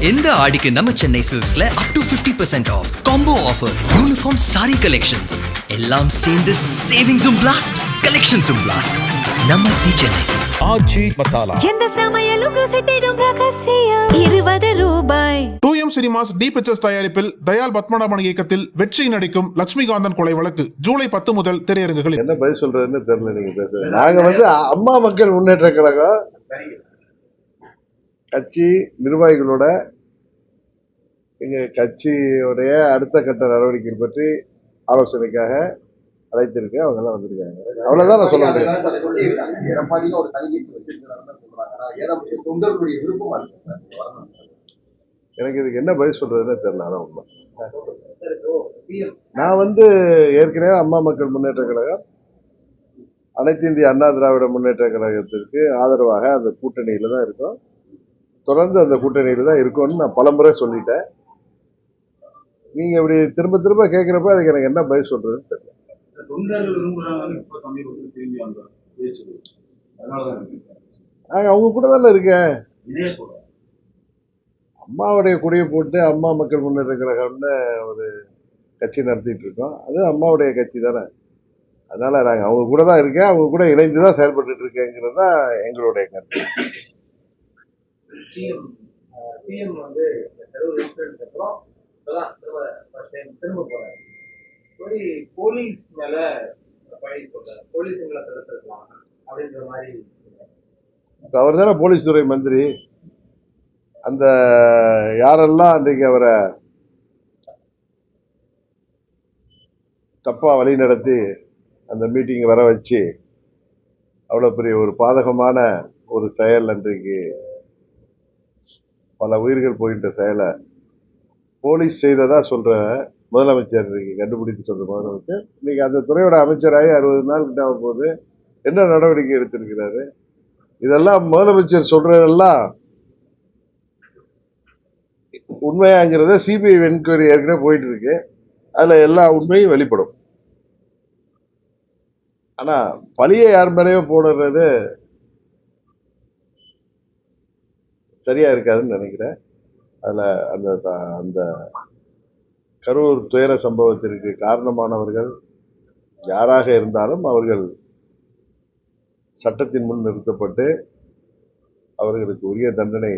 இந்த ஆடிக்கு நம்ம சென்னை சில்க்ஸ்ல up to 50% off combo offer, uniform sari collections எல்லாம் சேர்ந்து சேவிங்ஸும் பிளாஸ்ட், கலெக்ஷன்ஸும் பிளாஸ்ட். நம்ம தி சென்னை சில்க்ஸ். ஆச்சி மசாலா எந்த சமையலும் ருசி தேடும் ரகசியம் 20 ரூபாய். 2M சினிமாஸ் டி பிக்சர்ஸ் தயாரிப்பில் தயால் பத்மநாபன் இயக்கத்தில் வெற்றி நடிக்கும் லட்சுமிகாந்தன் கொலை வழக்கு ஜூலை 10 முதல் திரையரங்குகளில். என்ன பதில் சொல்றதுன்னு தெரியல. நீங்க பேசுறது நாங்க அம்மா மக்கள் முன்னேற்ற கழகம் கட்சி நிர்வாகிகளோட எங்க கட்சியுடைய அடுத்த கட்ட நடவடிக்கை பற்றி ஆலோசனைக்காக அழைத்திருக்கேன். அவங்க எல்லாம் வந்திருக்காங்க. அவ்வளவுதான் நான் சொல்ல முடியும். எனக்கு இதுக்கு என்ன பதில் சொல்றதுன்னு தெரியல. அதான் உண்மை. நான் ஏற்கனவே அம்மா மக்கள் முன்னேற்ற கழகம் அனைத்து இந்திய அண்ணா திராவிட முன்னேற்ற கழகத்திற்கு ஆதரவாக அந்த கூட்டணியில தான் இருக்கோம். தொடர்ந்து அந்த கூட்டணியில தான் இருக்கும்னு நான் பலமுறை சொல்லிட்டேன். நீங்க இப்படி திரும்ப திரும்ப கேட்கிறப்ப அதுக்கு எனக்கு என்ன பதில் சொல்றதுன்னு தெரியல. அவங்க கூட தானே இருக்கேன். அம்மாவுடைய கொடியை போட்டு அம்மா மக்கள் முன்னேற்ற கழகம்னு ஒரு கட்சி நடத்திட்டு இருக்கோம். அது அம்மாவுடைய கட்சி தானே. அதனால நாங்கள் அவங்க கூட தான் இருக்கேன். அவங்க கூட இணைந்து தான் செயல்பட்டு இருக்கேங்கிறது தான் எங்களுடைய கருத்து. போலீஸ் மேல போலீஸ் அப்படின்ற மாதிரி அவர் தானே போலீஸ் துறை மந்திரி. அந்த யாரெல்லாம் அன்றைக்கு அவரை தப்பா வழி நடத்தி அந்த மீட்டிங் வர வச்சு அவ்வளவு பெரிய ஒரு பாதகமான ஒரு செயல், அன்றைக்கு பல உயிர்கள் போகின்ற செயலை போலீஸ் செய்ததா சொல்ற முதலமைச்சர் இன்னைக்கு கண்டுபிடித்து சொல்ற முதலமைச்சர் இன்னைக்கு அந்த துறையோட அமைச்சராகி 60 நாள் கிட்ட போது என்ன நடவடிக்கை எடுத்திருக்கிறாரு? இதெல்லாம் முதலமைச்சர் சொல்றதெல்லாம் உண்மையாங்கிறத சிபிஐ என்கொயரி ஏற்கனவே போயிட்டு இருக்கு. அதுல எல்லா உண்மையும் வெளிப்படும். ஆனா பழியை யார் மேலேயோ போடுறது சரியா இருக்காதுன்னு நினைக்கிறேன். அதுல அந்த கரூர் துயர சம்பவத்திற்கு காரணமானவர்கள் யாராக இருந்தாலும் அவர்கள் சட்டத்தின் முன் நிறுத்தப்பட்டு அவர்களுக்கு உரிய தண்டனை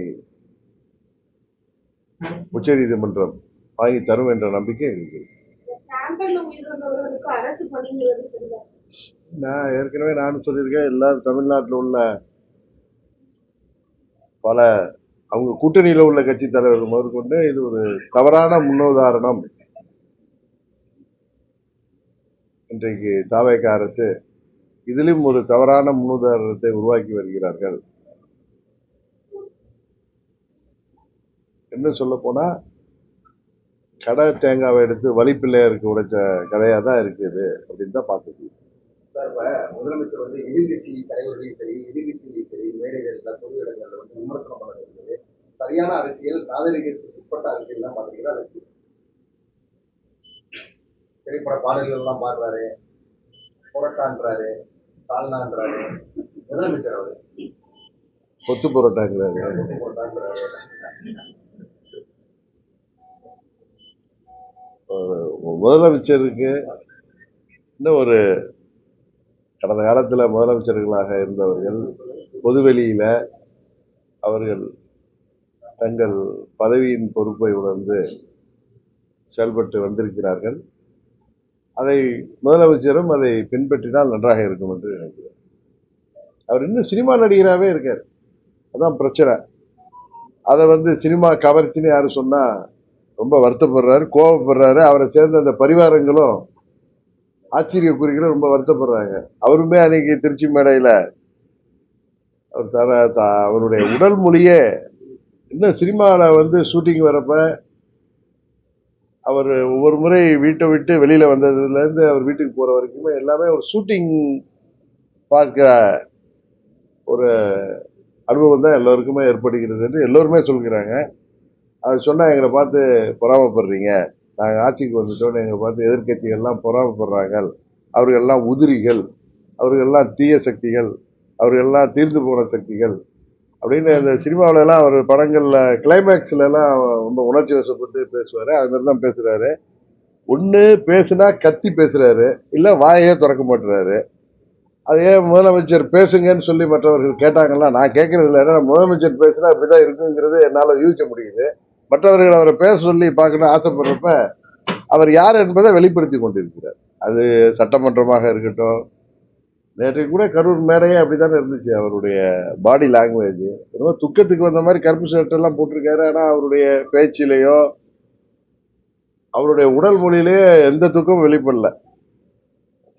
உச்ச நீதிமன்றம் வாங்கி தரும் என்ற நம்பிக்கை எங்களுக்கு. நான் ஏற்கனவே நானும் சொல்லியிருக்கேன். எல்லாரும் தமிழ்நாட்டில் உள்ள பல அவங்க கூட்டணியில உள்ள கட்சி தலைவர்கள் முதற்கொண்டு இது ஒரு தவறான முன்னுதாரணம். இன்றைக்கு தாவேக அரசு இதிலும் ஒரு தவறான முன்னுதாரணத்தை உருவாக்கி வருகிறார்கள். என்ன சொல்ல போனா கடை தேங்காவை எடுத்து வழிப்பிள்ளையருக்கு உடைச்ச கதையா தான் இருக்குது அப்படின்னு தான் பார்க்குது. முதலமைச்சர் எதிர்கட்சி தலைவர்களையும் சரி எதிர்கட்சியிலையும் சரி மேடைகள்ல பொது இடங்கள்ல விமர்சனம் பண்ணது சரியான அரசியல், நாகரிகத்துக்கு உட்பட்ட அரசியல் தான் பாத்தீங்கன்னா திரைப்பட பாடல்கள் எல்லாம் பாடுறாரு, புரட்டான்றாரு, சால்னான்றாரு. முதலமைச்சர் அவரு கொத்து புரோட்டாங்கிறாரு. முதலமைச்சருக்கு இன்னும் ஒரு கடந்த காலத்துல முதலமைச்சர்களாக இருந்தவர்கள் பொதுவெளியில அவர்கள் தங்கள் பதவியின் பொறுப்பை உணர்ந்து செயல்பட்டு வந்திருக்கிறார்கள். அதை முதலமைச்சரும் அதை பின்பற்றினால் நன்றாக இருக்கும் என்று நினைக்கிறேன். அவர் இன்னும் சினிமா நடிகராகவே இருக்கார். அதான் பிரச்சனை. அதை சினிமா கவர்ச்சின்னு யாரு சொன்னா ரொம்ப வருத்தப்படுறாரு, கோபப்படுறாரு. அவரை சேர்ந்த அந்த பரிவாரங்களும் ஆச்சரியக்குறிகளும் ரொம்ப வருத்தப்படுறாங்க. அவருமே அன்னைக்கு திருச்சி மேடையில அவர் அவருடைய உடல் மொழியே இன்னும் சினிமாவில் ஷூட்டிங் வரப்ப அவர் ஒவ்வொரு முறை வீட்டை விட்டு வெளியில வந்ததுல இருந்து அவர் வீட்டுக்கு போற வரைக்குமே எல்லாமே ஒரு ஷூட்டிங் பார்க்கிற ஒரு அனுபவம் தான் எல்லோருக்குமே ஏற்படுகிறது என்று எல்லோருமே சொல்கிறாங்க. அது சொன்னா எங்களை பார்த்து பொறாமப்படுறீங்க, நாங்கள் ஆட்சிக்கு வந்துட்டோன்னு எங்களை பார்த்து எதிர்கட்சிகள்லாம் பொறாமப்படுறாங்க, அவர்கள்லாம் உதிரிகள், அவர்கள்லாம் தீய சக்திகள், அவர்கள்லாம் தீர்ந்து போன சக்திகள் அப்படின்னு அந்த சினிமாவில எல்லாம் அவர் படங்கள்ல கிளைமேக்ஸ்ல எல்லாம் ரொம்ப உணர்ச்சி வசப்பட்டு பேசுவாரு. அது மாதிரி தான் பேசுறாரு. ஒண்ணு பேசுனா கத்தி பேசுறாரு, இல்ல வாயே திறக்க மாட்டுறாரு. அதே முதலமைச்சர் பேசுங்கன்னு சொல்லி மற்றவர்கள் கேட்டாங்கன்னா நான் கேட்கறது இல்லை. ஏன்னா முதலமைச்சர் பேசுனா இப்படிதான் இருக்குங்கிறது என்னால யூகிக்க முடியுது. மற்றவர்கள் அவரை பேச சொல்லி பார்க்கணும் ஆசைப்படுறப்ப அவர் யார் என்பதை வெளிப்படுத்தி கொண்டிருக்கிறார். அது சட்டமன்றமாக இருக்கட்டும், நேற்றைக்கு கூட கரூர் மேடையே அப்படித்தானே இருந்துச்சு. அவருடைய பாடி லாங்குவேஜ் ஏதோ துக்கத்துக்கு வந்த மாதிரி கருப்பு ஷர்ட் எல்லாம் போட்டிருக்காரு. ஆனா அவருடைய பேச்சிலேயோ அவருடைய உடல் மொழியிலேயே எந்த துக்கமும் வெளிப்படல.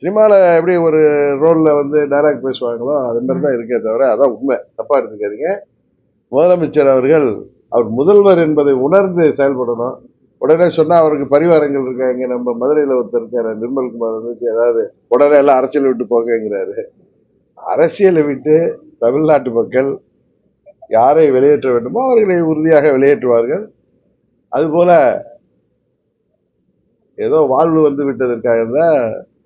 சினிமாவில் எப்படி ஒரு ரோல்ல வந்து டைலாக் பேசுவாங்களோ அது மாதிரி தான் இருக்கே தவிர, அதான் உண்மை, தப்பா எடுத்துக்காதீங்க. முதலமைச்சர் அவர்கள் அவர் முதல்வர் என்பதை உணர்ந்து செயல்படணும். உடனே சொன்னா அவருக்கு பரிவாரங்கள் இருக்காங்க. நம்ம மதுரையில ஒருத்தர் இருக்காரு நிர்மல்குமார் வந்து ஏதாவது உடனே எல்லாம் அரசியல் விட்டு போங்கிறாரு. அரசியலை விட்டு தமிழ்நாட்டு மக்கள் யாரை வெளியேற்ற வேண்டுமோ அவர்களை உறுதியாக வெளியேற்றுவார்கள். அதுபோல ஏதோ வாழ்வு வந்து விட்டதற்காக தான்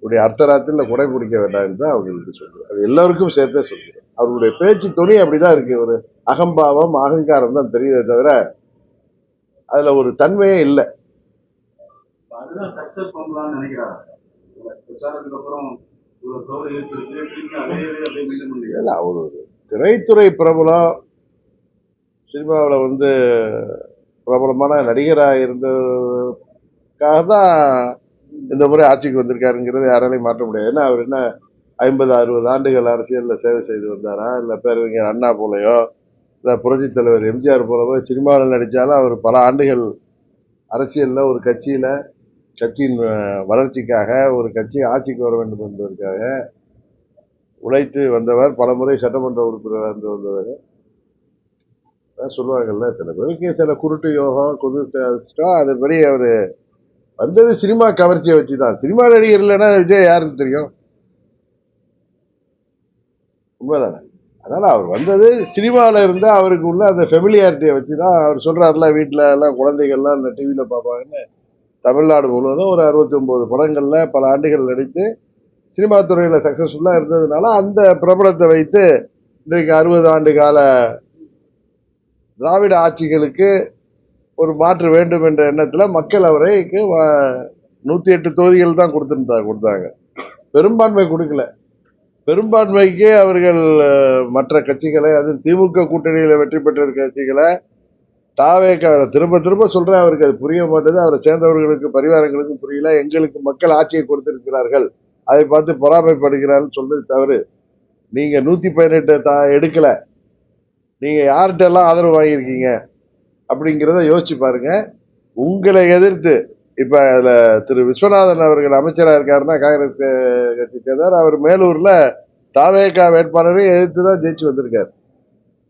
உடைய அர்த்தராத்திரில குறை பிடிக்க வேண்டாம் என்று அவர்களுக்கு சொல்றேன். அது எல்லாருக்கும் சேர்த்தே சொல்கிறேன். அவருடைய பேச்சு துணி அப்படிதான் இருக்கு. ஒரு அகம்பாவம் அகங்காரம் தான் தெரியுதே தவிர அதுல ஒரு தன்மையே இல்லை. அதுதான் சக்சஸ் பண்ணலாம்னு நினைக்கிறாங்க. பிரச்சாரத்துக்கு அப்புறம் அவர் ஒரு திரைத்துறை பிரபலம், சினிமாவில் வந்து பிரபலமான நடிகராக இருந்ததுக்காக தான் இந்த முறை ஆட்சிக்கு வந்திருக்காருங்கிறது யாராலையும் மாற்ற முடியாது. ஏன்னா அவர் என்ன 50-60 ஆண்டுகள் அரசியலில் சேவை செய்து வந்தாரா, இல்லை பேரறிஞர் அண்ணா போலையோ, இல்லை புரட்சி தலைவர் எம்ஜிஆர் போலவோ சினிமாவில் நடித்தாலும் அவர் பல ஆண்டுகள் அரசியலில் ஒரு கட்சியின் வளர்ச்சிக்காக, ஒரு கட்சி ஆட்சிக்கு வர வேண்டும் என்பதற்காக உழைத்து வந்தவர். பல முறை சட்டமன்ற உறுப்பினராக இருந்து வந்தவர். சொல்லுவாங்கல்ல, சில பேருக்கு சில குருட்டு யோகம் அதிர்ஷ்டம். அதுபடி அவர் வந்தது சினிமா கவர்ச்சியை வச்சுதான். சினிமா நடிகர் இல்லைன்னா விஜய் யாருக்கு தெரியும்? உண்மைதானே? அதனால அவர் வந்தது சினிமாவில் இருந்தா அவருக்கு உள்ள அந்த ஃபெமிலியாரிட்டியை வச்சுதான். அவர் சொல்றாருல, வீட்டுல எல்லாம் குழந்தைகள்லாம் இந்த டிவியில பார்ப்பாங்கன்னு. தமிழ்நாடு முழுவதும் ஒரு 69 படங்கள்ல பல ஆண்டுகள் நடித்து சினிமா துறையில சக்சஸ்ஃபுல்லா இருந்ததுனால அந்த பிரபலத்தை வைத்து இன்றைக்கு 60 ஆண்டு கால திராவிட ஆட்சிகளுக்கு ஒரு மாற்று வேண்டும் என்ற எண்ணத்துல மக்கள் அவரைக்கு 108 தொகுதிகள் தான் கொடுத்தாங்க. பெரும்பான்மை கொடுக்கல. பெரும்பான்மைக்கு அவர்கள் மற்ற கட்சிகளை, அது திமுக கூட்டணியில வெற்றி பெற்ற கட்சிகளை திரும்ப திரும்ப சொல்றேன், அவருக்கு அது புரிய மாட்டேது. அவரை சேர்ந்தவர்களுக்கு பரிவாரங்களுக்கும் புரியல. எங்களுக்கு மக்கள் ஆட்சியை கொடுத்திருக்கிறார்கள், அதை பார்த்து பொறாமைப்படுகிறார்கள் சொல்றது தவறு. நீங்க 118 எடுக்கல, நீங்க யார்கிட்ட எல்லாம் ஆதரவு வாங்கியிருக்கீங்க அப்படிங்கிறத யோசிச்சு பாருங்க. உங்களை எதிர்த்து இப்ப அதுல திரு விஸ்வநாதன் அவர்கள் அமைச்சரா இருக்காருன்னா காங்கிரஸ் கட்சி சேர்ந்தார். அவர் மேலூர்ல தாவேகா வேட்பாளரை எதிர்த்துதான் ஜெயிச்சு வந்திருக்காரு.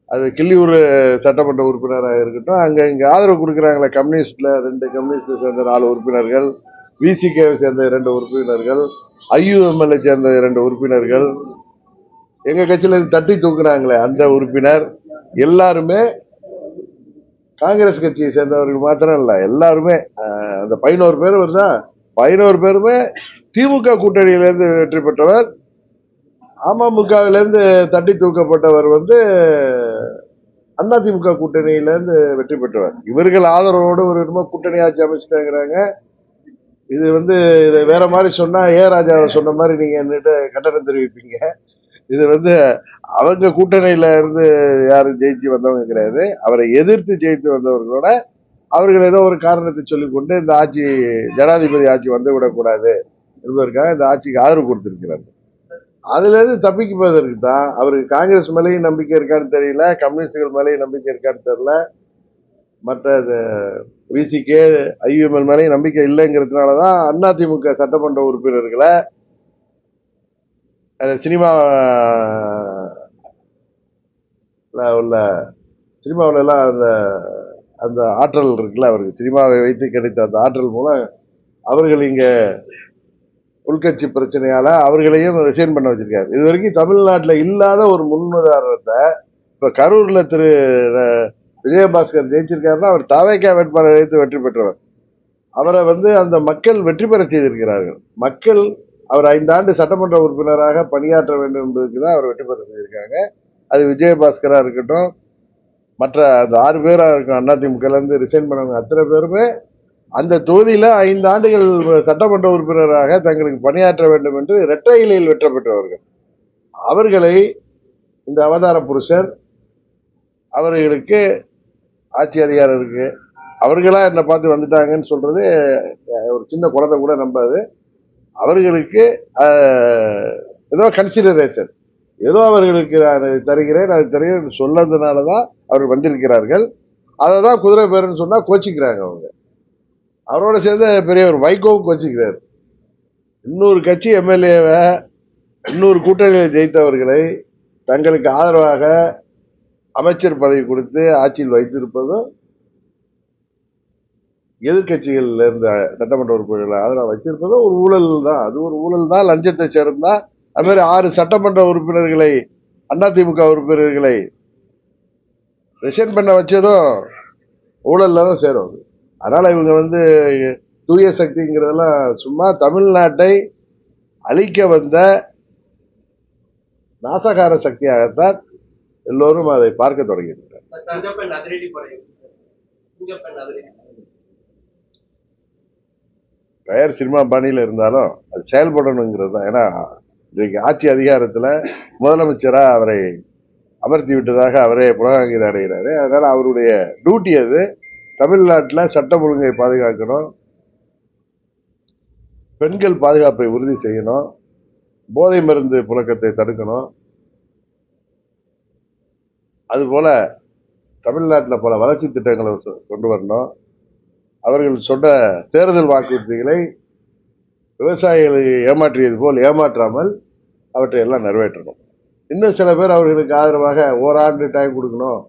அது கிள்ளியூர் சட்டமன்ற உறுப்பினராக இருக்கட்டும், இங்க ஆதரவு கொடுக்குறாங்களே கம்யூனிஸ்ட்ல 2 கம்யூனிஸ்ட் சேர்ந்த 4 உறுப்பினர்கள், விசிகே சேர்ந்த 2 உறுப்பினர்கள், ஐயுஎம்எல்ஏ சேர்ந்த 2 உறுப்பினர்கள், எங்க கட்சியில தட்டி தூக்குறாங்களே அந்த உறுப்பினர், எல்லாருமே காங்கிரஸ் கட்சியை சேர்ந்தவர்கள் மாத்திரம் இல்ல, எல்லாருமே அந்த 11 பேர் வருதா, 11 பேருமே திமுக கூட்டணியிலிருந்து வெற்றி பெற்றவர். அமமுகவிலிருந்து தட்டி தூக்கப்பட்டவர் வந்து அதிமுக கூட்டணியிலிருந்து வெற்றி பெற்றவர். இவர்கள் ஆதரவோடு ஒரு கூட்டணி ஆட்சி அமைச்சுட்டாங்கிறாங்க. இது வந்து இதை வேற மாதிரி சொன்னா ராஜாவை சொன்ன மாதிரி நீங்க என்னட்டு கண்டனம் தெரிவிப்பீங்க. இது வந்து அவங்க கூட்டணியில இருந்து யாரும் ஜெயிச்சு வந்தவங்க கிடையாது. அவரை எதிர்த்து ஜெயித்து வந்தவர்களோட அவர்கள் ஏதோ ஒரு காரணத்தை சொல்லிக்கொண்டு இந்த ஆட்சி ஜனாதிபதி ஆட்சி வந்து விடக்கூடாது என்பதற்காக இந்த ஆட்சிக்கு ஆதரவு கொடுத்திருக்கிறார். அதுல இருந்து தப்பிக்குவதற்கு தான் அவருக்கு காங்கிரஸ் மேலேயும் நம்பிக்கை இருக்கான்னு தெரியல, கம்யூனிஸ்டுகள் மேலேயும் நம்பிக்கை இருக்கான்னு தெரியல, மற்ற விசிகே ஐயுஎம்எல் மேலேயும் நம்பிக்கை இல்லைங்கிறதுனாலதான் அதிமுக சட்டமன்ற உறுப்பினர்களை சினிமா சினிமாவில எல்லாம் அந்த ஆற்றல் இருக்குல்ல, அவருக்கு சினிமாவை வைத்து கிடைத்த அந்த ஆற்றல் மூலம் அவர்கள் இங்க உள்கட்சி பிரச்சனையால அவர்களையும் ரிசைன் பண்ண வச்சிருக்காரு. இது வரைக்கும் தமிழ்நாட்டில் இல்லாத ஒரு முன்னுதாரணத்தை இப்ப கரூர்ல திரு விஜயபாஸ்கர் ஜெயிச்சிருக்காருன்னா அவர் தாவேகா வேட்பாளர் வைத்து வெற்றி பெற்றவர். அவரை வந்து அந்த மக்கள் வெற்றி பெற செய்திருக்கிறார்கள். மக்கள் அவர் 5 ஆண்டு சட்டமன்ற உறுப்பினராக பணியாற்ற வேண்டும் என்பதற்கு தான் அவர் வெற்றி பெற செய்திருக்காங்க. அது விஜயபாஸ்கரா இருக்கட்டும், மற்ற அந்த 6 பேராக இருக்கும் அதிமுகலேருந்து ரிசைன் பண்ணவங்க அத்தனை பேருமே அந்த தொகுதியில் 5 ஆண்டுகள் சட்டமன்ற உறுப்பினராக தங்களுக்கு பணியாற்ற வேண்டும் என்று இரட்டை இலையில் வெற்றி பெற்றவர்கள். அவர்களை இந்த அவதார புருஷர் அவர்களுக்கு ஆட்சி அதிகாரம் இருக்கு, அவர்களா என்னை பார்த்து வந்துட்டாங்கன்னு சொல்றது ஒரு சின்ன குழந்தை கூட நம்பாது. அவர்களுக்கு ஏதோ கன்சிடரேஷன், ஏதோ அவர்களுக்கு நான் தருகிறேன் அது தருகிறேன் சொன்னதுனால தான் அவர்கள் வந்திருக்கிறார்கள். அதை தான் குதிரை பேருன்னு சொன்னா கோச்சிக்கிறாங்க அவங்க. அவரோட சேர்ந்து பெரிய ஒரு வைகோவும் கோச்சிக்கிறார். இன்னொரு கட்சி எம்எல்ஏவை இன்னொரு கூட்டணியில் ஜெயித்தவர்களை தங்களுக்கு ஆதரவாக அமைச்சர் பதவி கொடுத்து ஆட்சியில் வைத்திருப்பதும் எதிர்கட்சிகள் இருந்த சட்டமன்ற உறுப்பினர்களை ஆதரவாக வைத்திருப்பதும் ஒரு ஊழல் தான். அது ஒரு ஊழல் தான். லஞ்சத்தை சேர்ந்தா அது மாதிரி 6 சட்டமன்ற உறுப்பினர்களை அதிமுக உறுப்பினர்களை ரிசைன் பண்ண வச்சதும் ஊழல்ல தான் சேரும். அதனால இவங்க தூய சக்திங்கிறதெல்லாம் சும்மா தமிழ்நாட்டை அழிக்க வந்த நாசகார சக்தியாகத்தான் எல்லோரும் அதை பார்க்க தொடங்கியிருக்கிறார். பெயர் சினிமா பாணியில இருந்தாலும் அது செயல்படணுங்கிறது தான். ஏன்னா இன்றைக்கு ஆட்சி அதிகாரத்துல முதலமைச்சரா அவரை அமர்த்தி விட்டதாக அவரே புலகாங்கித அடைகிறாரு. அதனால அவருடைய டியூட்டி அது தமிழ்நாட்டில் சட்டம் ஒழுங்கை பாதுகாக்கணும், பெண்கள் பாதுகாப்பை உறுதி செய்யணும், போதை மருந்து புழக்கத்தை தடுக்கணும். அதுபோல தமிழ்நாட்டில் பல வளர்ச்சி திட்டங்களை கொண்டு வரணும். அவர்கள் சொன்ன தேர்தல் வாக்குறுதிகளை விவசாயிகளை ஏமாற்றியது போல் ஏமாற்றாமல் அவற்றை எல்லாம் நிறைவேற்றணும். இன்னும் சில பேர் அவர்களுக்கு ஆதரவாக ஓராண்டு டைம் கொடுக்கணும்,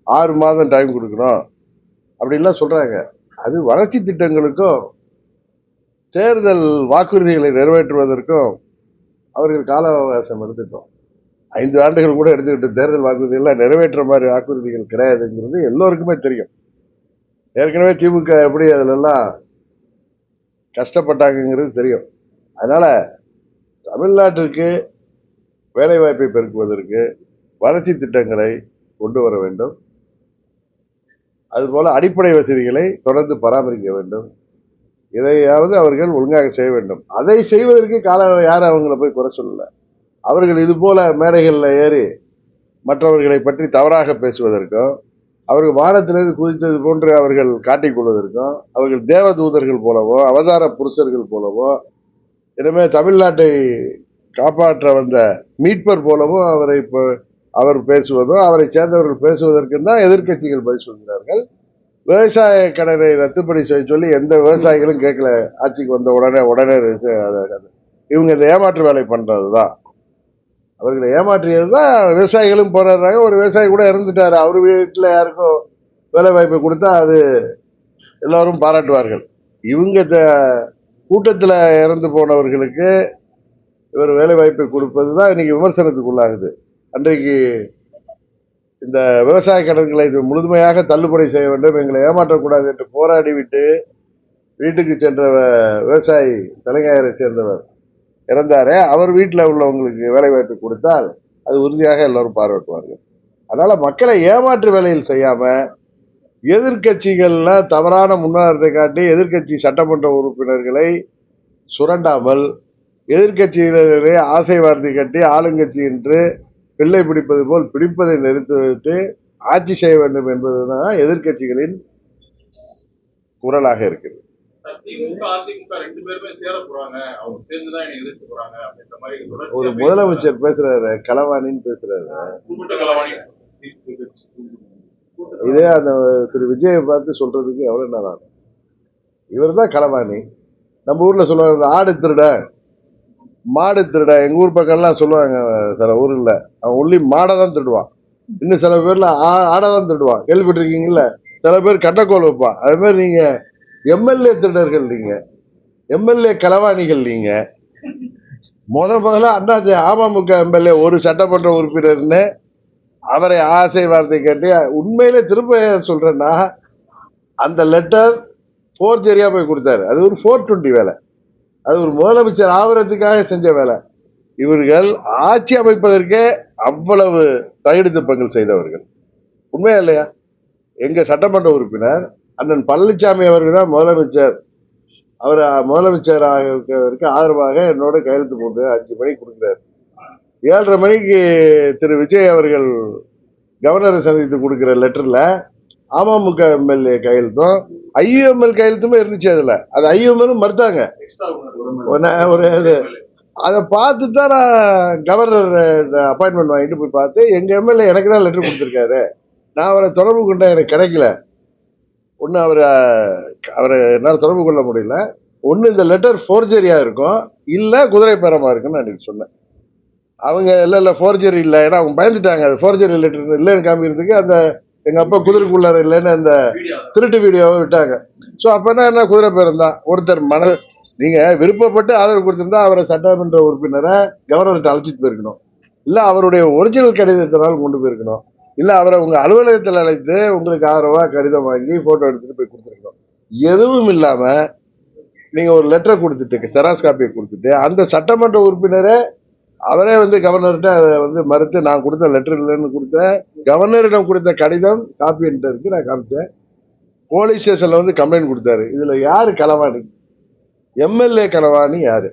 6 மாதம் டைம் கொடுக்கணும் அப்படின்லாம் சொல்றாங்க. அது வளர்ச்சி திட்டங்களுக்கும் தேர்தல் வாக்குறுதிகளை நிறைவேற்றுவதற்கும் அவர்கள் கால அவகாசம் எடுத்துட்டோம். 5 ஆண்டுகள் கூட எடுத்துக்கிட்டு தேர்தல் வாக்குறுதிகள்லாம் நிறைவேற்ற மாதிரி வாக்குறுதிகள் கிடையாதுங்கிறது எல்லோருக்குமே தெரியும். ஏற்கனவே திமுக எப்படி அதிலெல்லாம் கஷ்டப்பட்டாங்கிறது தெரியும். அதனால தமிழ்நாட்டிற்கு வேலை வாய்ப்பை பெருக்குவதற்கு வளர்ச்சி திட்டங்களை கொண்டு வர வேண்டும். அதுபோல அடிப்படை வசதிகளை தொடர்ந்து பராமரிக்க வேண்டும். இதையாவது அவர்கள் ஒழுங்காக செய்ய வேண்டும். அதை செய்வதற்கு யாரும் அவங்கள போய் குறை சொல்லல. அவர்கள் இது போல மேடைகளில் ஏறி மற்றவர்களை பற்றி தவறாக பேசுவதற்கும், அவர்கள் வானத்திலிருந்து குதித்தது போன்று அவர்கள் காட்டிக்கொள்வதற்கும், அவர்கள் தேவ தூதர்கள் போலவோ அவதார புருஷர்கள் போலவோ, எனவே தமிழ்நாட்டை காப்பாற்ற வந்த மீட்பர் போலவோ அவர் பேசுவதோ அவரை சேர்ந்தவர்கள் பேசுவதற்கு தான் எதிர்கட்சிகள் பதில் சொல்கிறார்கள். விவசாய கடனை ரத்துப்படி செய்ய சொல்லி எந்த விவசாயிகளும் கேட்கல. ஆட்சிக்கு வந்த உடனே இவங்க இந்த ஏமாற்று வேலை பண்றதுதான், அவர்களை ஏமாற்றியதுதான். விவசாயிகளும் போராடுறாங்க. ஒரு விவசாயி கூட இறந்துட்டாரு, அவர் வீட்டுல யாருக்கும் வேலை வாய்ப்பை கொடுத்தா அது எல்லாரும் பாராட்டுவார்கள். இவங்க கூட்டத்துல இறந்து போனவர்களுக்கு இவர் வேலை வாய்ப்பை கொடுப்பதுதான் இன்னைக்கு விமர்சனத்துக்கு உள்ளாகுது. அன்றைக்கு இந்த விவசாய கடன்களை முழுமையாக தள்ளுபடி செய்ய வேண்டும், எங்களை ஏமாற்றக்கூடாது என்று போராடி விட்டு வீட்டுக்கு சென்ற விவசாயி தலைஞரை சேர்ந்தவர் இறந்தாரே, அவர் வீட்டில் உள்ளவங்களுக்கு வேலை வாய்ப்பு கொடுத்தால் அது உறுதியாக எல்லாரும் பாராட்டுவார்கள். அதனால மக்களை ஏமாற்று வேலையில் செய்யாம எதிர்கட்சிகள்ல தவறான முன்னாரத்தை காட்டி எதிர்கட்சி சட்டமன்ற உறுப்பினர்களை சுரண்டாமல், எதிர்கட்சியினரே ஆசை வார்த்தை கட்டி ஆளுங்கட்சி என்று பிள்ளை பிடிப்பது போல் பிடிப்பதை நிறுத்தி வைத்து ஆட்சி செய்ய வேண்டும் என்பதுதான் எதிர்கட்சிகளின் குரலாக இருக்கிறது. ஒரு முதலமைச்சர் பேசுறாரு, களவாணின்னு பேசுறாரு. இதே அந்த திரு விஜயை பார்த்து சொல்றதுக்கு எவ்வளவு நேரம் ஆகும்? இவர் தான் களவாணி. நம்ம ஊர்ல சொல்லுவாங்க ஆடு திருட மாடு திருட. எங்க ஊர் பக்கம்லாம் சொல்லுவாங்க சில ஊர்ல, அவன் உள்ளி மாடை தான் திருடுவான், இன்னும் சில பேர்ல ஆடை தான் திருடுவான். கேள்விப்பட்டிருக்கீங்கல்ல? சில பேர் கட்டக்கோல் வைப்பான். அதே மாதிரி நீங்க எம்எல்ஏ திருடர்கள், நீங்க எம்எல்ஏ களவாணிகள். நீங்க முதல்ல அண்ணாச்சி அமமுக எம்எல்ஏ ஒரு சட்டமன்ற உறுப்பினர்னு அவரை ஆசை வார்த்தை கேட்டு, உண்மையிலே திரும்ப சொல்றேன்னா அந்த லெட்டர் ஃபோர்ஜரியா போய் கொடுத்தாரு. அது ஒரு 420 வேலை. அது ஒரு முதலமைச்சர் ஆவறதுக்காக செஞ்ச வேலை. இவர்கள் ஆட்சி அமைப்பதற்கே அவ்வளவு தகுதி திருப்பங்கள் செய்தவர்கள். உண்மையா இல்லையா? எங்க சட்டமன்ற உறுப்பினர் அண்ணன் பழனிசாமி அவர்கள் தான் முதலமைச்சர். அவர் முதலமைச்சருக்கு ஆதரவாக என்னோட கையெழுத்து போட்டு 5 மணிக்கு கொடுக்குறாரு. 7:30 மணிக்கு திரு விஜய் அவர்கள் கவர்னரை சந்தித்து கொடுக்கிற லெட்டர்ல அமமுக எம்எல்ஏ கையெழுத்தும் ஐயுஎம்எல் கையெழுத்துமே இருந்துச்சு. அதுல அது ஐயுஎம்எல் மறுத்தாங்க. ஒரு அதை பார்த்து தான் நான் கவர்னர் அப்பாயின்மெண்ட் வாங்கிட்டு போய் பார்த்து எங்க எம்எல்ஏ எனக்கு தான் லெட்டர் கொடுத்துருக்காரு. நான் அவரை தொடர்பு கொண்ட எனக்கு கிடைக்கல. ஒன்று அவரை என்னால் தொடர்பு கொள்ள முடியல. ஒன்று இந்த லெட்டர் ஃபோர்ஜரியா இருக்கும், இல்லை குதிரை பேரமா இருக்குன்னு நான் இன்னைக்கு சொன்னேன். அவங்க இல்லை ஃபோர்ஜரி இல்லை, ஏன்னா அவங்க பயந்துட்டாங்க. அது ஃபோர்ஜரி லெட்டர் இல்லைன்னு காமிக்கிறதுக்கு அந்த எங்க அப்பா குதிரைக்குள்ளார இல்லைன்னு அந்த திருட்டு வீடியோவை விட்டாங்க. ஸோ அப்ப என்ன குதிரை பேரம் தான். ஒருத்தர் நீங்க விருப்பப்பட்டு ஆதரவு கொடுத்திருந்தா அவரை சட்டமன்ற உறுப்பினரை கவர்னர்கிட்ட அழைச்சிட்டு போயிருக்கணும், இல்லை அவருடைய ஒரிஜினல் கடிதத்தினால் கொண்டு போயிருக்கணும், இல்லை அவரை உங்க அலுவலகத்தில் அழைத்து உங்களுக்கு ஆதரவா கடிதம் வாங்கி போட்டோ எடுத்துட்டு போய் கொடுத்துருக்கணும். எதுவும் இல்லாம நீங்க ஒரு லெட்டர் கொடுத்துட்டு செராஸ் காப்பியை கொடுத்துட்டு அந்த சட்டமன்ற உறுப்பினரை அவரே கவர்னர்கிட்ட அதை மறுத்து நான் கொடுத்த லெட்டர் இல்லைன்னு கொடுத்த கவர்னரிடம் கொடுத்த கடிதம் காப்பி என்கிட்ட இருக்கு, நான் காமிச்சேன். போலீஸ் ஸ்டேஷன்ல கம்ப்ளைண்ட் கொடுத்தாரு. இதுல யாரு களவாணி? எம்எல்ஏ களவாணி யாரு?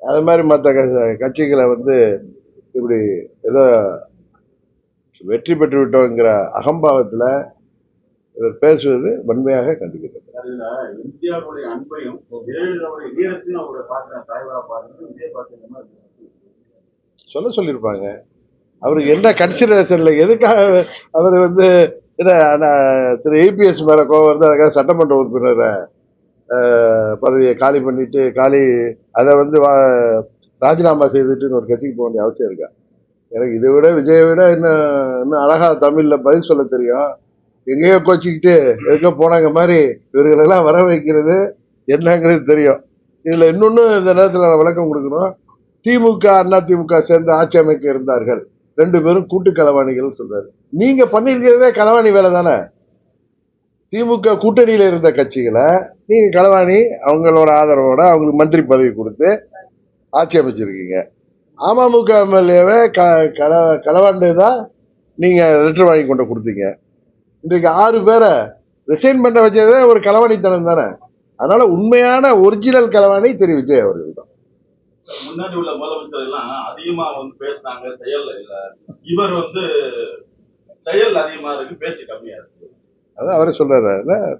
அது மாதிரி மற்ற கட்சிகளை இப்படி ஏதோ வெற்றி பெற்று விட்டோங்கிற அகம்பாவத்துல இவர் பேசுவது வன்மையாக கண்டிக்கிறது. எம்ஜிஆருடைய அன்பையும் ஜெயலலிதாவுடைய வீரத்தையும் அவரை பார்க்கிறேன், தாய்வரா பார்க்கறது விஜய் பார்க்கிற சொல்லியிருப்பாங்க. அவருக்கு என்ன கன்சிடரேஷன்ல எதுக்காக அவர் திரு ஏபிஎஸ் மேல கோவம் அதுக்காக சட்டமன்ற உறுப்பினரை பதவியை காலி பண்ணிட்டு அதை ராஜினாமா செய்துட்டு ஒரு கட்சிக்கு போக வேண்டிய அவசியம் இருக்கா? எனக்கு இதை விட விஜயை விட இன்னும் அழகா தமிழ்ல பதில் சொல்ல தெரியும். எங்கேயோ கோச்சிக்கிட்டு எதுக்கோ போனாங்க மாதிரி இவர்களெல்லாம் வர வைக்கிறது என்னங்கிறது தெரியும். இதுல இன்னொன்னு இந்த நேரத்தில் நான் விளக்கம் கொடுக்கணும். திமுக அதிமுக சேர்ந்து ஆட்சி அமைக்க இருந்தார்கள், 2 பேரும் கூட்டு களவாணிகள் சொல்றாரு. நீங்க பண்ணிருக்கிறதே களவாணி வேலை தானே. திமுக கூட்டணியில இருந்த கட்சிகளை நீங்க களவாணி, அவங்களோட ஆதரவோட அவங்களுக்கு மந்திரி பதவி கொடுத்து ஆட்சி அமைச்சிருக்கீங்க. அமமுக எம்எல்ஏவை களவாண்டுதான் நீங்க லெட்டர் வாங்கி கொண்டு கொடுத்தீங்க. இன்றைக்கு 6 பேரை ரிசைன் பண்ண வச்சதே ஒரு களவாணித்தனம் தானே. அதனால உண்மையான ஒரிஜினல் களவாணி திரு விஜய் அவர்கள் தான். முன்னாடி உள்ள முதலமைச்சர் எல்லாம் அதிகமா பேசினாங்க, செயல் இல்ல. இவர் செயல் அதிகமா இருக்கு, பேச்சு கம்மியா இருக்கு. அதான் அவரே சொல்றாரு,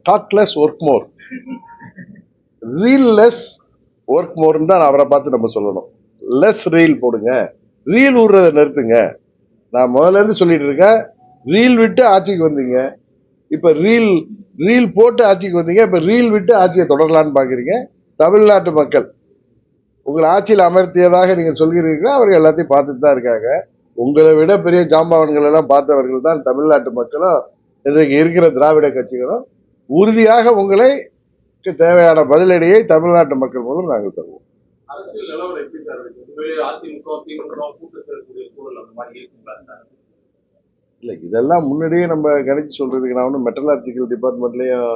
talk less work more, reel less work மோர்னு தான் அவரை பார்த்து நம்ம சொல்லணும். லெஸ் ரீல் போடுங்க, ரீல் விடுறதை நிறுத்துங்க. நான் முதல்ல இருந்து சொல்லிட்டு இருக்கேன், ரீல் விட்டு ஆட்சிக்கு வந்தீங்க, இப்ப ரீல் போட்டு ஆட்சிக்கு வந்தீங்க, இப்ப ரீல் விட்டு ஆட்சியை தொடரலான்னு பாக்குறீங்க. தமிழ்நாட்டு மக்கள் உங்களை ஆட்சியில் அமர்த்தியதாக நீங்க சொல்கிறீர்களா? அவர்கள் எல்லாத்தையும் பார்த்துட்டு தான் இருக்காங்க. உங்களை விட பெரிய ஜாம்பவான்கள் எல்லாம் பார்த்தவர்கள் தான் தமிழ்நாட்டு மக்களும் இன்றைக்கு இருக்கிற திராவிட கட்சிகளும். உறுதியாக உங்களை தேவையான பதிலடியை தமிழ்நாட்டு மக்கள் மூலம் நாங்கள் தருவோம். இல்லை, இதெல்லாம் முன்னாடியே நம்ம கணிச்சு சொல்றதுக்கு நான் ஒன்றும் மெட்டலாஜிக்கல் டிபார்ட்மெண்ட்லயும்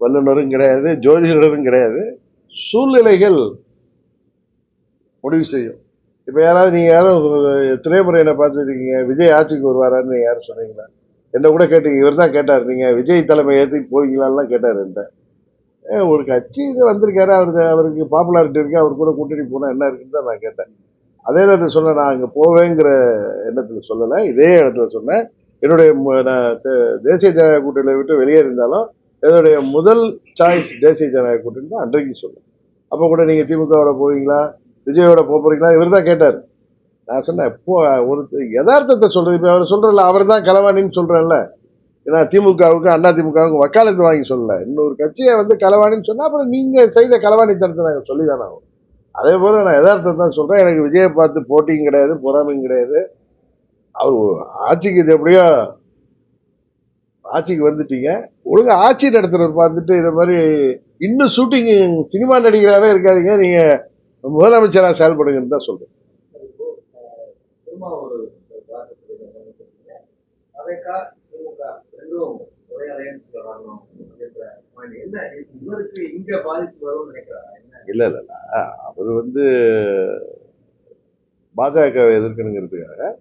வல்லுநரும் கிடையாது, ஜோதிடரும் கிடையாது. சூழ்நிலைகள் முடிவு செய்யும். இப்ப நீங்க யாரும் திரைமுறையில பார்த்துருக்கீங்க விஜய் ஆட்சிக்கு வருவாரான்னு நீங்க யாரும் சொன்னீங்களா? என்ன கூட கேட்டீங்க, இவர் தான் கேட்டார், நீங்க விஜய் தலைமை ஏற்றி போவீங்களான்லாம் கேட்டார். ஒரு கட்சி இது வந்திருக்காரு, அவருக்கு பாப்புலாரிட்டி இருக்கு, அவர் கூட கூட்டணி போனா என்ன இருக்குன்னு தான் நான் கேட்டேன். அதே நேரத்தில் சொன்ன, நான் அங்கே போவேங்கிற எண்ணத்துல சொல்லலை, இதே இடத்துல சொன்னேன். என்னுடைய தேசிய ஜனநாயக கூட்டணியை விட்டு வெளியே இருந்தாலும் என்னுடைய முதல் சாய்ஸ் தேசிய ஜனநாயக கூட்டணி தான் அன்றைக்கு சொன்னேன். அப்போ கூட நீங்க திமுகவோட போவீங்களா விஜயோட போறீங்களா இவர் தான் கேட்டார். நான் சொன்னேன், இப்போ ஒரு யதார்த்தத்தை சொல்றேன். இப்போ அவர் சொல்றல, அவர் தான் களவாணின்னு சொல்றேன்ல. ஏன்னா திமுகவுக்கு அதிமுகவுக்கு வக்காலத்து வாங்கி சொல்லல, இன்னொரு கட்சியை களவாணின்னு சொன்னா அப்புறம் நீங்க செய்த களவாணித்தனத்தை நாங்கள் சொல்லி தானே ஆகும். அதே போல நான் யதார்த்தம் தான் சொல்றேன். எனக்கு விஜயை பார்த்து போட்டியும் கிடையாது, பொறாமையும் கிடையாது. அவர் ஆட்சிக்கு இது எப்படியோ ஆட்சிக்கு வந்துட்டீங்க, ஒழுங்கா ஆட்சி நடத்துறவர் பார்த்துட்டு இந்த மாதிரி இன்னும் ஷூட்டிங் சினிமா நடிகராகவே இருக்காதீங்க, நீங்க முதலமைச்சரா செயல்படுங்கன்னு தான் சொல்றேன். இல்ல இல்ல, அவர் பாஜகவை எதிர்க்கணுங்கிறதுக்காக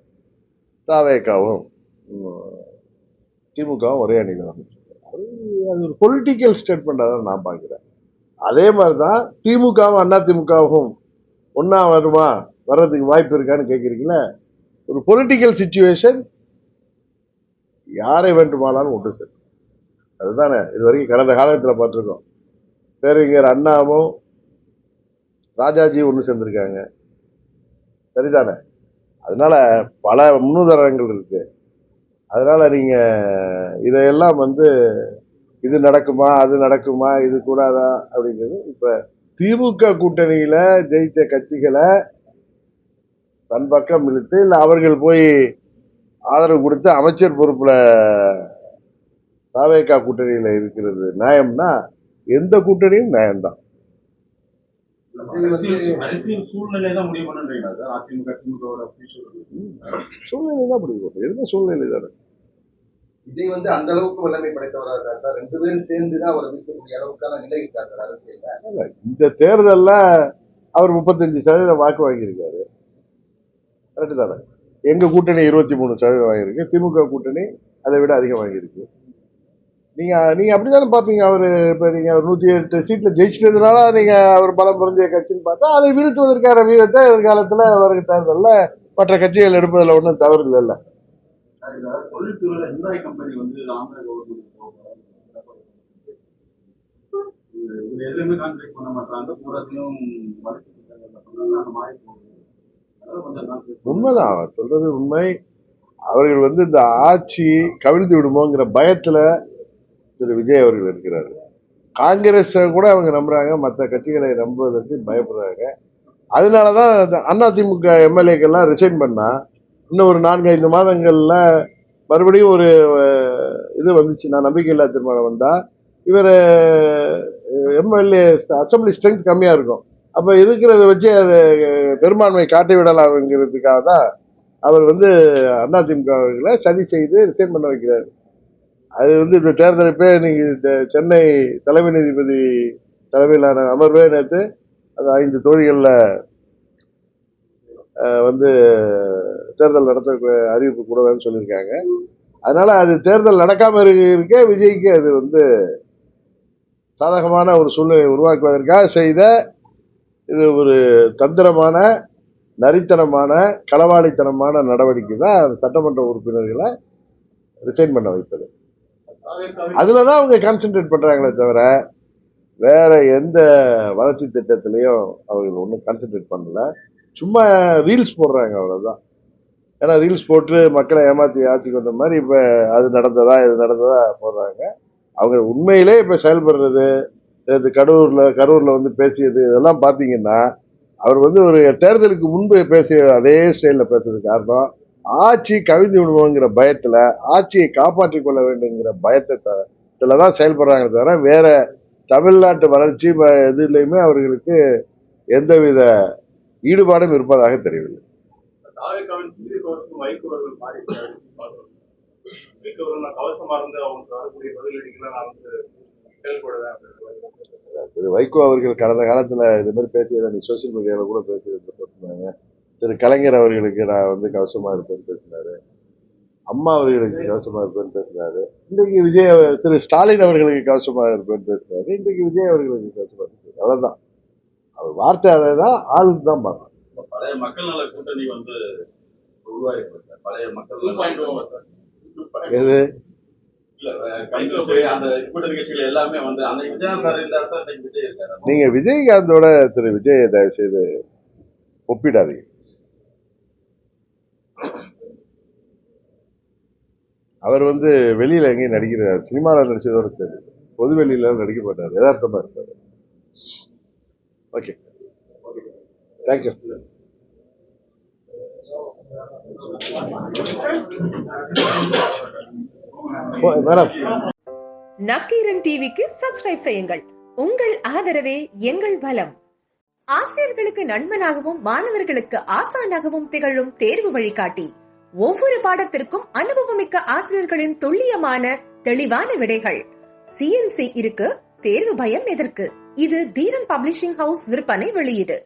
தாவேக்காவும் திமுகவும் ஒரே அணியில் வந்துச்சு. அது ஒரு பொலிட்டிக்கல் ஸ்டேட்மெண்டாக தான் நான் பார்க்குறேன். அதே மாதிரி தான் திமுகவும் அண்ணா திமுகவும் ஒன்னா வருமா, வர்றதுக்கு வாய்ப்பு இருக்கான்னு கேட்குறீங்களா? ஒரு பொலிட்டிக்கல் சிச்சுவேஷன் யாரை வேண்டுமானாலும் ஒன்று சேர்க்கும். அதுதானே இது வரைக்கும் கடந்த காலத்தில் பார்த்துருக்கோம். பேரறிஞர் அண்ணாவும் ராஜாஜியும் ஒன்று சேர்ந்திருக்காங்க, சரிதானே? அதனால பல முன்னுதாரணங்கள் இருக்கு. அதனால நீங்க இதையெல்லாம் இது நடக்குமா அது நடக்குமா இது கூடாதா அப்படிங்கிறது இப்ப திமுக கூட்டணியில ஜெயித்த கட்சிகளை தன் பக்கம் இழுத்து இல்ல அவர்கள் போய் ஆதரவு கொடுத்து அமைச்சர் பொறுப்புல தாவேகா கூட்டணியில இருக்கிறது நியாயம்னா எந்த கூட்டணியும் நியாயம்தான். அரசியல் சூழ்நிலை தான் முடிவு பண்ணுறீங்களா சார்? அதிமுக திமுக சூழ்நிலை தான் முடிவு பண்ணும். எந்த சூழ்நிலை தானே. விஜய் அந்த அளவுக்கு வல்லமை படைத்தவரா இருக்காரு சார். 2 பேரும் சேர்ந்துதான் அவரை வீழ்த்தக்கூடிய அளவுக்கான நிலை இருக்காரு சார் அரசியல்ல. இந்த தேர்தல்ல அவர் 35% வாக்கு வாங்கியிருக்காரு, கரெக்டு தானே? எங்க கூட்டணி 23% வாங்கியிருக்கு, திமுக கூட்டணி அதை விட அதிகம் வாங்கியிருக்கு. நீங்க அப்படித்தானே பாப்பீங்க. அவரு இப்ப நீங்க 108 சீட்ல ஜெயிச்சிட்டதுனால நீங்க அவர் பலம் புரிஞ்ச கட்சின்னு பார்த்தா அதை வீழ்த்துவதற்கான வீரத்தை எதிர்காலத்துல வருகிற தேர்தல்ல மற்ற கட்சிகள் எடுப்பதில் ஒன்றும் தவறு இல்லைல்ல. தொழில்துறையில ஹிண்டாய் கம்பெனி ஆந்திர கவர்மெண்ட் எதுவுமே கான்ட்ராக்ட் பண்ண மாட்டாங்க, பூராத்தையும் உண்மைதான் அவர் சொல்றது உண்மை. அவர்கள் இந்த ஆட்சி கவிழ்ந்து விடுமோங்கிற பயத்துல திரு விஜய் அவர்கள் இருக்கிறாரு. காங்கிரஸ் கூட அவங்க நம்புறாங்க, மற்ற கட்சிகளை நம்புவதற்கு பயப்படுறாங்க. அதனாலதான் அதிமுக எம்எல்ஏக்கெல்லாம் ரிசைன் பண்ணா இன்னும் ஒரு 4-5 மாதங்கள்ல மறுபடியும் ஒரு இது வந்துச்சுன்னா, நம்பிக்கையில்லா தீர்மானம் வந்தா இவர் எம்எல்ஏ அசம்பிளி ஸ்ட்ரென்த் கம்மியா இருக்கும். அப்ப இருக்கிறத வச்சு அதை பெரும்பான்மை காட்டி விடலாம்ங்கிறதுக்காக தான் அவர் அதிமுக அவர்களை சதி செய்து ரிசைன் பண்ண வைக்கிறார். அது இந்த தேர்தலுப்பே இன்னைக்கு சென்னை தலைமை நீதிபதி தலைமையிலான அமர்வே நேற்று அது 5 தொகுதிகளில் தேர்தல் நடத்த அறிவிப்பு கூடவேன்னு சொல்லியிருக்காங்க. அதனால அது தேர்தல் நடக்காம இருக்க விஜய்க்கு அது சாதகமான ஒரு சூழ்நிலை உருவாக்குவதற்காக செய்த இது ஒரு தந்திரமான நரித்தனமான களவாளித்தனமான நடவடிக்கை தான் சட்டமன்ற உறுப்பினர்களை ரிசைன் பண்ண வைப்பது. அதுலதான் அவங்க கான்சென்ட்ரேட் பண்றாங்களே தவிர வேற எந்த வளர்ச்சி திட்டத்திலையும் அவர்கள் ஒன்றும் கான்சென்ட்ரேட் பண்ணல. சும்மா ரீல்ஸ் போடுறாங்க, அவ்வளவுதான். ஏன்னா ரீல்ஸ் போட்டு மக்களை ஏமாத்தி ஆட்சிக்கு வந்த மாதிரி இப்ப அது நடந்ததா இது நடந்ததா போடுறாங்க. அவங்க உண்மையிலே இப்ப செயல்படுறது கரூர்ல பேசியது இதெல்லாம் பாத்தீங்கன்னா அவர் ஒரு தேர்தலுக்கு முன்பு பேசிய அதே ஸ்டைல்ல பேசுறதுக்கு காரணம் ஆட்சி கவிழ்ந்து விடுவோங்கிற பயத்துல ஆட்சியை காப்பாற்றிக் கொள்ள வேண்டுங்கிற பயத்துலதான் செயல்படுறாங்க தவிர வேற தமிழ்நாட்டு வளர்ச்சி எதுலையுமே அவர்களுக்கு எந்தவித ஈடுபாடும் இருப்பதாக தெரியவில்லை. திரு வைகோ அவர்கள் கடந்த காலத்துல இது மாதிரி பேசியதை நீ சோசியல் மீடியால கூட பேசியிருந்தாங்க. திரு கலைஞர் அவர்களுக்கு நான் கவசமா இருப்பேன்னு பேசினாரு, அம்மா அவர்களுக்கு கவசமா இருப்பேன்னு பேசினாரு, இன்றைக்கு திரு ஸ்டாலின் அவர்களுக்கு கவசமா இருப்பேன்னு பேசினாரு, இன்றைக்கு விஜய் அவர்களுக்கு கவசமா இருக்கு. அவ்வளவுதான் அவர் வார்த்தை, அதைதான் ஆளுக்கு தான் பார்க்கணும். பழைய மக்கள் நல கூட்டணி உருவாயிருக்கு. பழைய மக்கள் எது நீங்க விஜயகாந்தோட திரு விஜய் தயவு செய்து ஒப்பிடாதீங்க. அவர் வெளியில எங்கேயும் நடிக்கிறார், சினிமாவில் நடிச்சதோட சரி, பொது வெளியில நடிக்க மாட்டார், யதார்த்தமா இருப்பாரு. Okay, thank you. மேடம், நக்கீரன் டிவிக்கு சப்ஸ்கிரைப் செய்யுங்கள். உங்கள் ஆதரவே எங்கள் பலம். ஆசிரியர்களுக்கு நண்பனாகவும் மாணவர்களுக்கு ஆசானாகவும் திகழும் தேர்வு வழிகாட்டி. ஒவ்வொரு பாடத்திற்கும் அனுபவமிக்க ஆசிரியர்களின் துல்லியமான தெளிவான விடைகள். CNC இருக்கு, தேர்வு பயம் எதற்கு? இது தீரன் பப்ளிஷிங் ஹவுஸ் விற்பனை வெளியீடு.